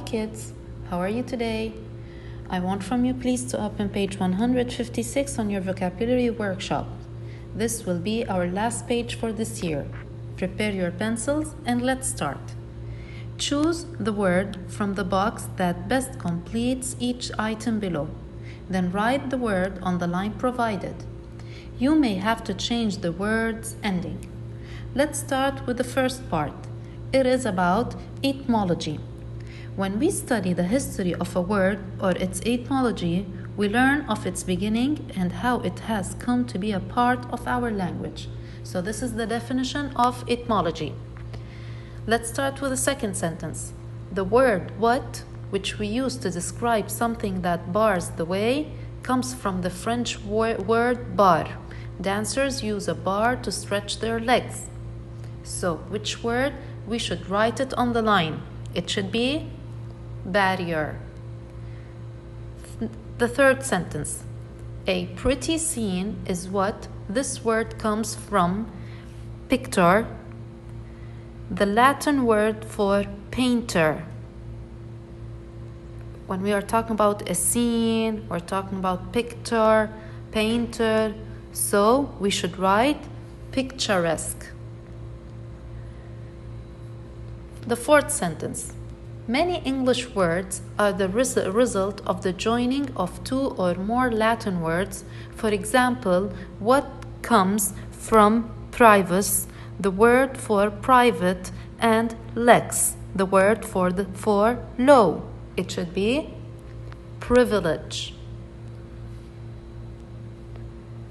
kids, how are you today? I want from you please to open page 156 on your vocabulary workshop. This will be our last page for this year. Prepare your pencils and let's start. Choose the word from the box that best completes each item below. Then write the word on the line provided. You may have to change the word's ending. Let's start with the first part. It is about etymology. When we study the history of a word or its etymology, we learn of its beginning and how it has come to be a part of our language. So this is the definition of etymology. Let's start with the second sentence. The word what, which we use to describe something that bars the way, comes from the French word bar. Dancers use a bar to stretch their legs. So, which word? We should write it on the line. It should be barrier. The third sentence. A pretty scene is what? This word comes from pictor, the Latin word for painter. When we are talking about a scene, we're talking about pictor, painter. So we should write picturesque. The fourth sentence. Many English words are the result of the joining of two or more Latin words. For example, what comes from privus, the word for private, and lex, the word for law. It should be privilege.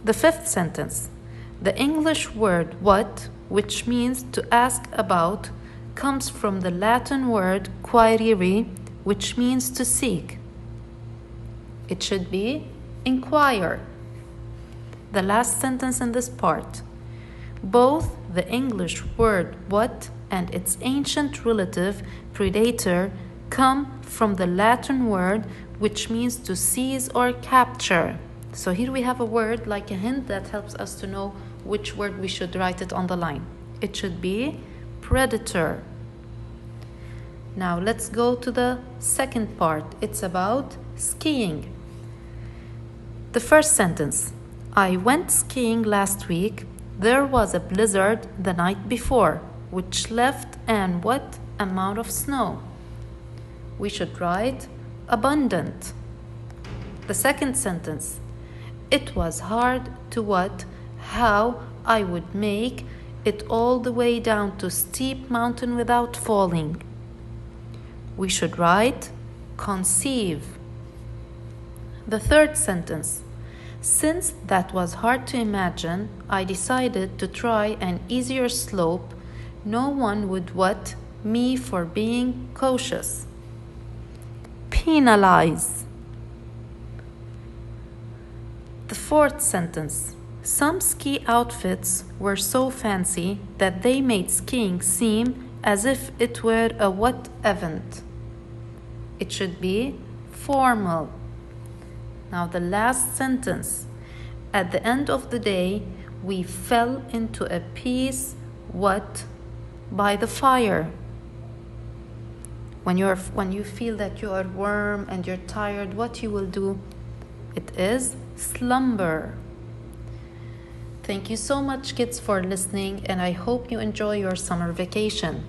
The fifth sentence. The English word what, which means to ask about, comes from the Latin word quaerere, which means to seek. It should be inquire. The last sentence in this part. Both the English word what and its ancient relative predator come from the Latin word which means to seize or capture. So here we have a word like a hint that helps us to know which word we should write it on the line. It should be predator. Now let's go to the second part. It's about skiing. The first sentence. I went skiing last week. There was a blizzard the night before, which left an what amount of snow? We should write abundant. The second sentence. It was hard to what? How I would make it all the way down to steep mountain without falling. We should write conceive. The third sentence. Since that was hard to imagine, I decided to try an easier slope. No one would what? Me for being cautious. Penalize. The fourth sentence. Some ski outfits were so fancy that they made skiing seem as if it were a what event? It should be formal. Now the last sentence. At the end of the day, we fell into a peace what? By the fire. When you feel that you are warm and you're tired, what you will do? It is slumber. Thank you so much, kids, for listening, and I hope you enjoy your summer vacation.